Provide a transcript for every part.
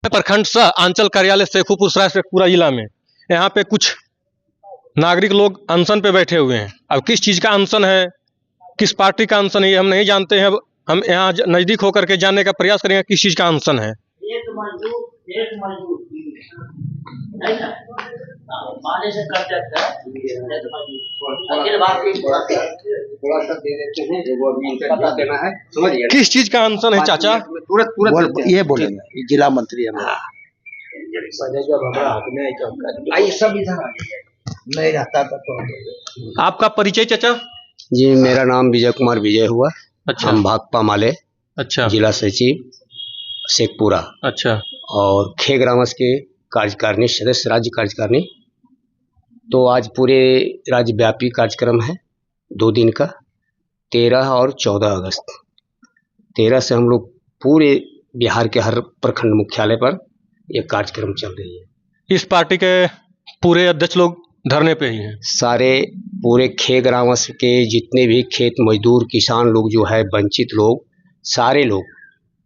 प्रखंड सह अंचल कार्यालय शेखुपुर सराय शेखपुरा जिला में यहाँ पे कुछ नागरिक लोग अनशन पे बैठे हुए हैं। अब किस चीज़ का अनशन है, किस पार्टी का अनशन है, ये हम नहीं जानते हैं। अब हम यहाँ नज़दीक होकर के जानने का प्रयास करेंगे किस चीज़ का अनशन है। किस चीज का अनशन है चाचा? तुरंत ये बोलेंगे जिला मंत्री हमारा सब इधर नहीं रहता था तो। आपका परिचय चाचा? जी मेरा नाम विजय कुमार विजय हुआ। अच्छा। हम भाकपा माले। अच्छा। जिला सचिव शेखपुरा। अच्छा। और खे ग्रामस के कार्यकारिणी सदस्य, राज्य कार्यकारिणी। तो आज पूरे राज्यव्यापी कार्यक्रम है 2 दिन का, 13 और 14 अगस्त। 13 से हम लोग पूरे बिहार के हर प्रखंड मुख्यालय पर यह कार्यक्रम चल रही है। इस पार्टी के पूरे अध्यक्ष लोग धरने पे ही हैं। सारे पूरे खे ग्रामस के जितने भी खेत मजदूर किसान लोग जो है, वंचित लोग, सारे लोग,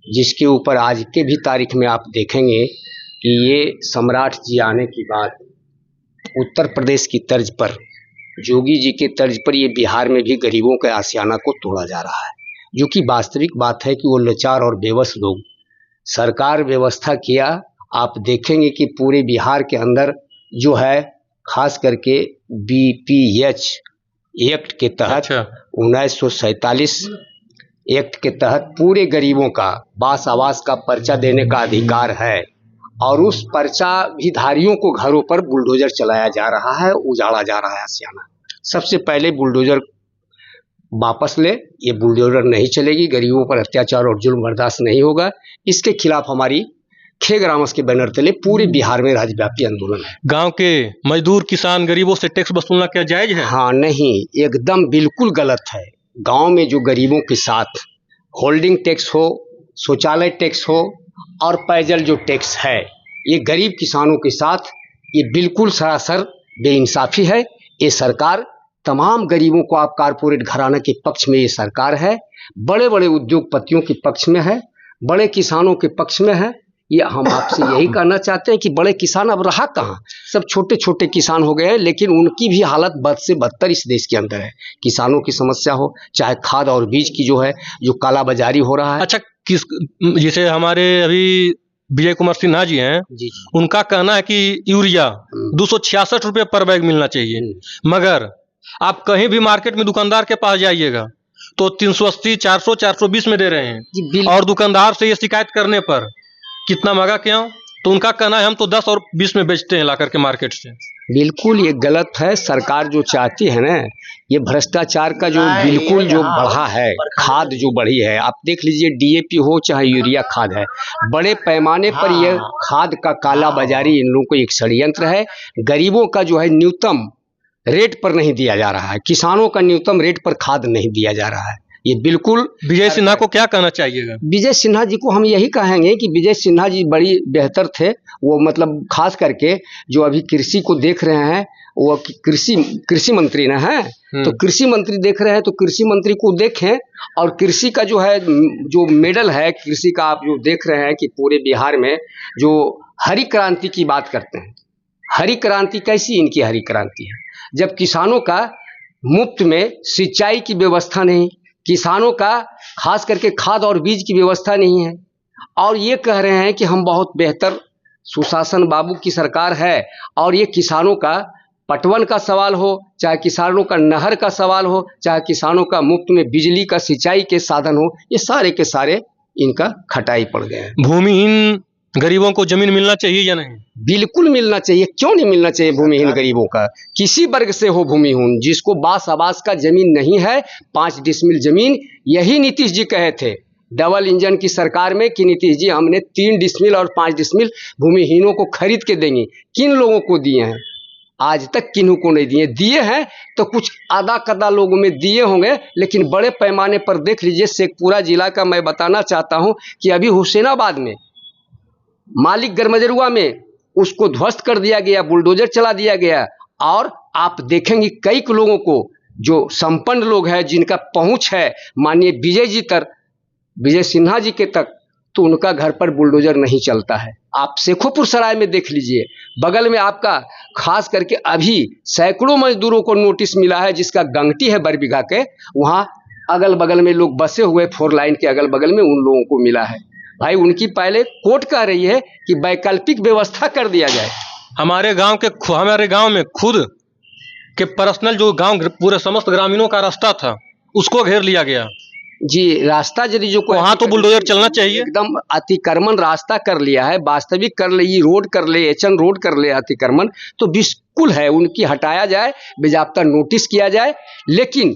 जिसके ऊपर आज के भी तारीख में आप देखेंगे कि ये सम्राट जी आने की बात उत्तर प्रदेश की तर्ज पर, जोगी जी के तर्ज पर ये बिहार में भी गरीबों के आशियाना को तोड़ा जा रहा है, जो कि वास्तविक बात है कि वो लाचार और बेबस लोग, सरकार व्यवस्था किया। आप देखेंगे कि पूरे बिहार के अंदर जो है, खास करके BPH एक्ट के तहत, 1947 एक्ट के तहत पूरे गरीबों का बास आवास का पर्चा देने का अधिकार है। और उस पर्चा भी धारियों को घरों पर बुलडोजर चलाया जा रहा है, उजाड़ा जा रहा है आशियाना। सबसे पहले बुलडोजर वापस ले, ये बुलडोजर नहीं चलेगी, गरीबों पर अत्याचार और जुल्म बर्दाश्त नहीं होगा। इसके खिलाफ हमारी खे ग्रामस के बैनर तले पूरे बिहार में राज्यव्यापी आंदोलन है। गांव के मजदूर किसान गरीबों से टैक्स वसूलना क्या जायज है? हाँ नहीं, एकदम बिल्कुल गलत है। गांव में जो गरीबों के साथ होल्डिंग टैक्स हो, शौचालय टैक्स हो और पेयजल जो टैक्स है, ये गरीब किसानों के साथ ये बिल्कुल सरासर बेइंसाफी है। ये सरकार तमाम गरीबों को, आप कारपोरेट घराना के पक्ष में ये सरकार है, बड़े बड़े उद्योगपतियों के पक्ष में है, बड़े किसानों के पक्ष में है। ये हम आपसे यही कहना चाहते हैं कि बड़े किसान अब रहा कहाँ, सब छोटे छोटे किसान हो गए हैं, लेकिन उनकी भी हालत बद से बदतर इस देश के अंदर है। किसानों की समस्या हो, चाहे खाद और बीज की जो है, जो काला बाजारी हो रहा है। अच्छा, जैसे हमारे अभी विजय कुमार सिन्हा जी हैं, जी, उनका कहना है कि यूरिया 266 रुपये पर बैग मिलना चाहिए, मगर आप कहीं भी मार्केट में दुकानदार के पास जाइएगा तो 380, 400, 420 में दे रहे हैं। और दुकानदार से ये शिकायत करने पर कितना महंगा क्यों, तो उनका कहना है हम तो 10 और 20 में बेचते हैं ला करके मार्केट से। बिल्कुल ये गलत है। सरकार जो चाहती है ना, ये भ्रष्टाचार का जो बिल्कुल जो बढ़ा है, खाद जो बढ़ी है, आप देख लीजिए DAP हो चाहे यूरिया खाद है, बड़े पैमाने पर ये खाद का काला बाजारी इन लोगों को एक षड्यंत्र है। गरीबों का जो है न्यूनतम रेट पर नहीं दिया जा रहा है, किसानों का न्यूनतम रेट पर खाद नहीं दिया जा रहा है। ये बिल्कुल विजय सिन्हा को क्या कहना चाहिएगा? विजय सिन्हा जी को हम यही कहेंगे कि विजय सिन्हा जी बड़ी बेहतर थे। वो मतलब खास करके जो अभी कृषि को देख रहे हैं, वो कृषि मंत्री ना है, तो कृषि मंत्री देख रहे हैं, तो कृषि मंत्री को देखें। और कृषि का जो है, जो मेडल है कृषि का, आप जो देख रहे हैं कि पूरे बिहार में जो हरी क्रांति की बात करते हैं, हरी क्रांति कैसी इनकी हरी क्रांति है, जब किसानों का मुफ्त में सिंचाई की व्यवस्था नहीं, किसानों का खास करके खाद और बीज की व्यवस्था नहीं है, और ये कह रहे हैं कि हम बहुत बेहतर सुशासन बाबू की सरकार है। और ये किसानों का पटवन का सवाल हो, चाहे किसानों का नहर का सवाल हो, चाहे किसानों का मुफ्त में बिजली का सिंचाई के साधन हो, ये सारे के सारे इनका खटाई पड़ गए हैं। भूमिहीन गरीबों को जमीन मिलना चाहिए या नहीं? बिल्कुल मिलना चाहिए। क्यों नहीं मिलना चाहिए भूमिहीन गरीबों का? किसी वर्ग से हो भूमिहीन, जिसको बास आवास का जमीन नहीं है, 5 डिसमिल जमीन, यही नीतीश जी कहे थे डबल इंजन की सरकार में कि नीतीश जी हमने 3 डिसमिल और 5 डिसमिल भूमिहीनों को खरीद के देंगे। किन लोगों को दिए हैं? आज तक किन्हों को नहीं दिए। दिए हैं तो कुछ आधा कदा लोगों में दिए होंगे, लेकिन बड़े पैमाने पर देख लीजिए। शेखपुरा जिला का मैं बताना चाहता हूं कि अभी हुसैनाबाद में मालिक गरमजरुआ में उसको ध्वस्त कर दिया गया, बुलडोजर चला दिया गया। और आप देखेंगे कई लोगों को, जो संपन्न लोग हैं, जिनका पहुंच है माननीय विजय जी तक, विजय सिन्हा जी के तक, तो उनका घर पर बुलडोजर नहीं चलता है। आप शेखोपुर सराय में देख लीजिए, बगल में आपका खास करके अभी सैकड़ों मजदूरों को नोटिस मिला है जिसका गंगटी है बरबीघा के, वहाँ अगल बगल में लोग बसे हुए 4 लाइन के अगल बगल में, उन लोगों को मिला है। भाई उनकी पहले कोर्ट कह रही है कि वैकल्पिक व्यवस्था कर दिया जाए। हमारे गांव में खुद के पर्सनल जो गांव पूरे समस्त ग्रामीणों का रास्ता था उसको घेर लिया गया जी। रास्ता यदि जो वहाँ तो बुलडोजर चलना चाहिए। एकदम अतिक्रमण रास्ता कर लिया है, वास्तविक कर ले, ये रोड कर ले, एचएन रोड कर ले अतिक्रमण, तो बिल्कुल है उनकी हटाया जाए, बेजाब्ता नोटिस किया जाए। लेकिन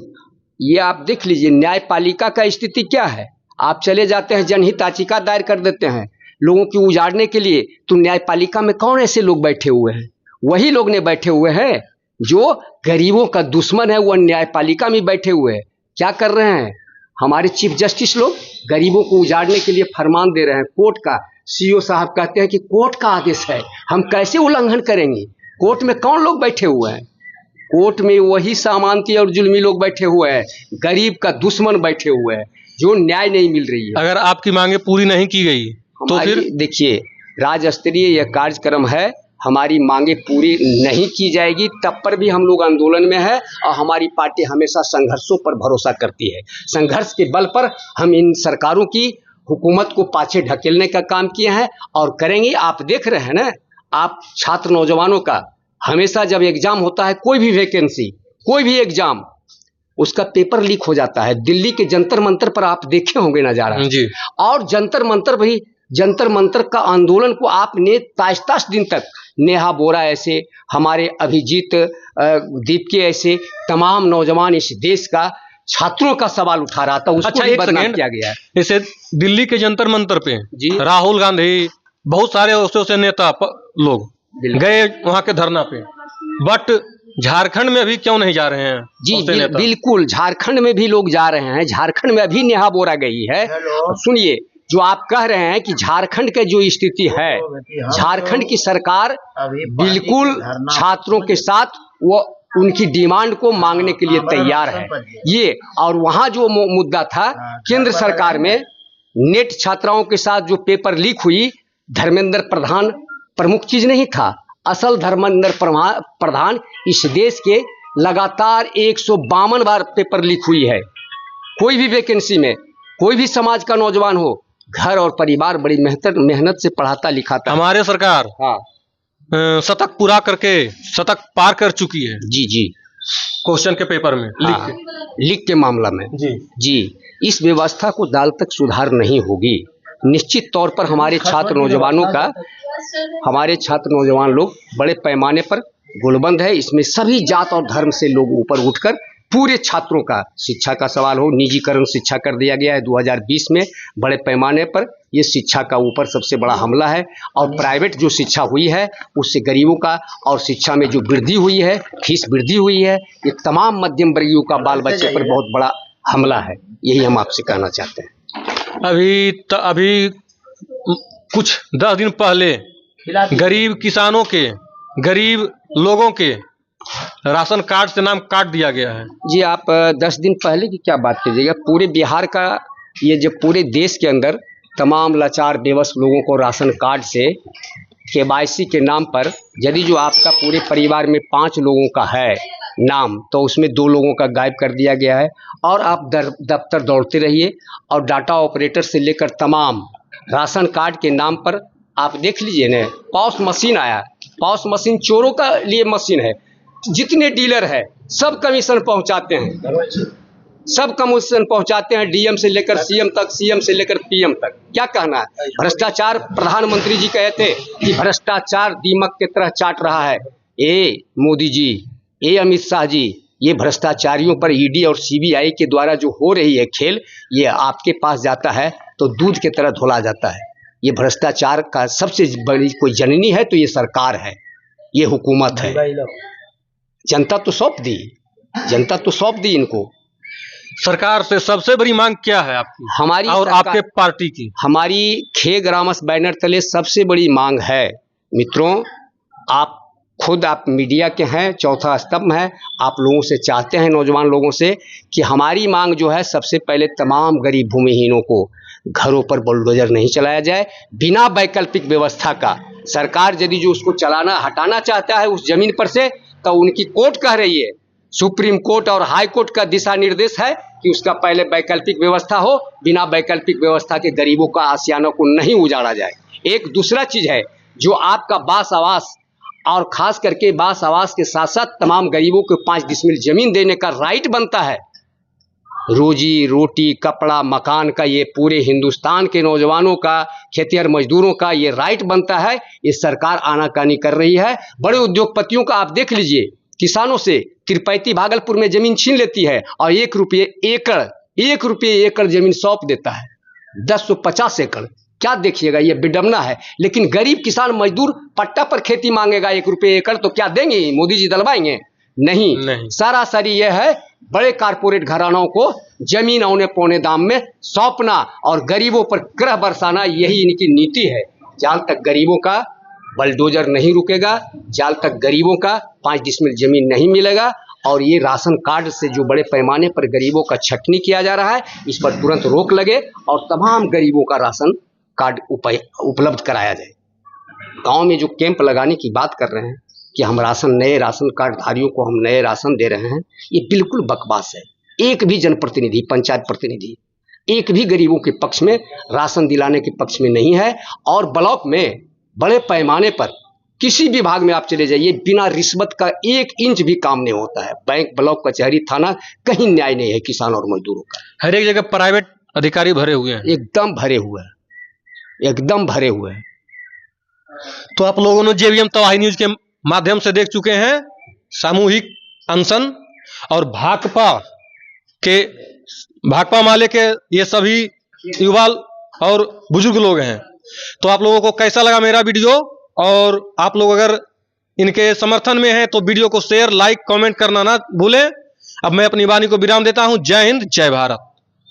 ये आप देख लीजिए न्यायपालिका का स्थिति क्या है। आप चले जाते हैं जनहित याचिका दायर कर देते हैं लोगों की उजाड़ने के लिए, तो न्यायपालिका में कौन ऐसे लोग बैठे हुए हैं? वही लोग ने बैठे हुए हैं जो गरीबों का दुश्मन है, वो न्यायपालिका में बैठे हुए हैं। क्या कर रहे हैं हमारे चीफ जस्टिस लोग? गरीबों को उजाड़ने के लिए फरमान दे रहे हैं कोर्ट का। सीओ साहब कहते हैं कि कोर्ट का आदेश है, हम कैसे उल्लंघन करेंगे? कोर्ट में कौन लोग बैठे हुए हैं? कोर्ट में वही सामांती और जुल्मी लोग बैठे हुए हैं, गरीब का दुश्मन बैठे हुए हैं, जो न्याय नहीं मिल रही है। अगर आपकी मांगे पूरी नहीं की गई तो फिर देखिए राज्य स्तरीय यह कार्यक्रम है, हमारी मांगे पूरी नहीं की जाएगी तब पर भी हम लोग आंदोलन में है, और हमारी पार्टी हमेशा संघर्षों पर भरोसा करती है। संघर्ष के बल पर हम इन सरकारों की हुकूमत को पाछे ढकेलने का काम किए हैं और करेंगे। आप देख रहे हैं ना, आप छात्र नौजवानों का हमेशा जब एग्जाम होता है, कोई भी वैकेंसी, कोई भी एग्जाम, उसका पेपर लीक हो जाता है। दिल्ली के जंतर मंतर पर आप देखे होंगे नजारा जी। और जंतर मंतर का आंदोलन को आपने ताश दिन तक नेहा बोरा ऐसे, हमारे अभिजीत दीप के ऐसे तमाम नौजवान इस देश का छात्रों का सवाल उठा रहा था, उसको भी बदनाम किया गया है। जैसे दिल्ली के जंतर मंतर पे जी राहुल गांधी, बहुत सारे ऐसे नेता लोग गए वहां के धरना पे, बट झारखंड में अभी क्यों नहीं जा रहे हैं? जी बिल्कुल, झारखंड में भी लोग जा रहे हैं। झारखंड में अभी नेहा बोरा गई है। सुनिए, जो आप कह रहे हैं कि झारखंड के जो स्थिति है, झारखंड की सरकार बिल्कुल छात्रों के साथ वो उनकी डिमांड को मांगने के लिए तैयार है। ये और वहां जो मुद्दा था केंद्र सरकार में, नेट छात्राओं के साथ जो पेपर लीक हुई, धर्मेंद्र प्रधान प्रमुख चीज नहीं था। असल धर्मेंद्र प्रधान इस देश के लगातार 152 बार पेपर लीक हुई है। कोई भी वैकेंसी में कोई भी समाज का नौजवान हो, घर और परिवार बड़ी मेहनत से पढ़ाता लिखाता। हमारे सरकार शतक पूरा करके शतक पार कर चुकी है। जी जी, क्वेश्चन के पेपर में लीक के मामला में जी। इस व्यवस्था को दाल तक सुधार नहीं होगी, निश्चित तौर पर हमारे छात्र नौजवान लोग बड़े पैमाने पर गुलबंद है। इसमें सभी जात और धर्म से लोग ऊपर उठकर पूरे छात्रों का शिक्षा का सवाल हो, निजीकरण शिक्षा कर दिया गया है 2020 में बड़े पैमाने पर। ये शिक्षा का ऊपर सबसे बड़ा हमला है, और प्राइवेट जो शिक्षा हुई है उससे गरीबों का, और शिक्षा में जो वृद्धि हुई है, फीस वृद्धि हुई है, ये तमाम मध्यम वर्गीयों का बाल बच्चे पर बहुत बड़ा हमला है। यही हम आपसे कहना चाहते हैं। अभी कुछ 10 दिन पहले गरीब किसानों के, गरीब लोगों के राशन कार्ड से नाम काट दिया गया है। जी, आप 10 दिन पहले की क्या बात कीजिएगा? पूरे बिहार का, ये जो पूरे देश के अंदर तमाम लाचार बेबस लोगों को राशन कार्ड से KYC के नाम पर, यदि जो आपका पूरे परिवार में 5 लोगों का है नाम, तो उसमें 2 लोगों का गायब कर दिया गया है। और आप दफ्तर दौड़ते रहिए, और डाटा ऑपरेटर से लेकर तमाम राशन कार्ड के नाम पर आप देख लीजिए ना, पॉस मशीन आया। पॉस मशीन चोरों का लिए मशीन है। जितने डीलर है सब कमीशन पहुंचाते हैं, सब कमीशन पहुंचाते हैं, डीएम से लेकर सीएम तक, सीएम से लेकर पीएम तक। क्या कहना है? भ्रष्टाचार, प्रधानमंत्री जी कहते कि भ्रष्टाचार दीमक की तरह चाट रहा है। ए मोदी जी, ए अमित शाह जी, ये भ्रष्टाचारियों पर ईडी और सीबीआई के द्वारा जो हो रही है खेल, ये आपके पास जाता है तो दूध की तरह धुला जाता है। ये भ्रष्टाचार का सबसे बड़ी कोई जननी है तो ये सरकार है, ये हुकूमत है। जनता तो सौंप दी इनको। सरकार से सबसे बड़ी मांग क्या है आपकी, हमारी और आपके पार्टी की? हमारी खे ग्रामस बैनर तले सबसे बड़ी मांग है, मित्रों, आप खुद आप मीडिया के हैं, चौथा स्तंभ है, आप लोगों से चाहते हैं, नौजवान लोगों से, कि हमारी मांग जो है सबसे पहले तमाम गरीब भूमिहीनों को घरों पर बुलडोजर नहीं चलाया जाए बिना वैकल्पिक व्यवस्था का। सरकार यदि जो उसको चलाना हटाना चाहता है उस जमीन पर से, तो उनकी कोर्ट कह रही है, सुप्रीम कोर्ट और हाई कोर्ट का दिशा निर्देश है कि उसका पहले वैकल्पिक व्यवस्था हो। बिना वैकल्पिक व्यवस्था के गरीबों का आशियानों को नहीं उजाड़ा जाए। एक दूसरा चीज है, जो आपका बास आवास और खास करके बास आवास के साथ साथ तमाम गरीबों को 5 डिसमिल जमीन देने का राइट बनता है। रोजी रोटी कपड़ा मकान का ये पूरे हिंदुस्तान के नौजवानों का, खेतिहर मजदूरों का ये राइट बनता है। ये सरकार आनाकानी कर रही है। बड़े उद्योगपतियों का आप देख लीजिए, किसानों से तिरपैती भागलपुर में जमीन छीन लेती है और 1 रुपये एकड़ जमीन सौंप देता है। 1050 एकड़, क्या देखिएगा, ये विडंबना है। लेकिन गरीब किसान मजदूर पट्टा पर खेती मांगेगा 1 रुपये एकड़, तो क्या देंगे? मोदी जी दिलवाएंगे? नहीं। सरासरी यह है, बड़े कारपोरेट घरानों को जमीन औने पौने दाम में सौंपना और गरीबों पर ग्रह बरसाना, यही इनकी नीति है। जहां तक गरीबों का बलडोजर नहीं रुकेगा, जहां तक गरीबों का 5 डिसमिल जमीन नहीं मिलेगा, और ये राशन कार्ड से जो बड़े पैमाने पर गरीबों का छटनी किया जा रहा है, इस पर तुरंत रोक लगे और तमाम गरीबों का राशन कार्ड उपलब्ध कराया जाए। गांव में जो कैंप लगाने की बात कर रहे हैं कि हम नए राशन कार्ड धारियों को हम नए राशन दे रहे हैं, ये बिल्कुल बकवास है। एक भी जनप्रतिनिधि, पंचायत प्रतिनिधि, एक भी गरीबों के पक्ष में राशन दिलाने के पक्ष में नहीं है। और ब्लॉक में बड़े पैमाने पर किसी भी भाग में आप चले जाइए, बिना रिश्वत का 1 इंच भी काम नहीं होता है। बैंक, ब्लॉक, कचहरी, थाना, कहीं न्याय नहीं है किसान और मजदूरों का। हर एक जगह प्राइवेट अधिकारी भरे हुए हैं, एकदम भरे हुए हैं, एकदम भरे हुए हैं। तो आप लोगों ने जेवीएम तवाही न्यूज के माध्यम से देख चुके हैं सामूहिक अनशन और भाकपा माले के ये सभी युवा और बुजुर्ग लोग हैं। तो आप लोगों को कैसा लगा मेरा वीडियो? और आप लोग अगर इनके समर्थन में हैं तो वीडियो को शेयर, लाइक, कमेंट करना ना भूलें। अब मैं अपनी वाणी को विराम देता हूं। जय हिंद, जय भारत।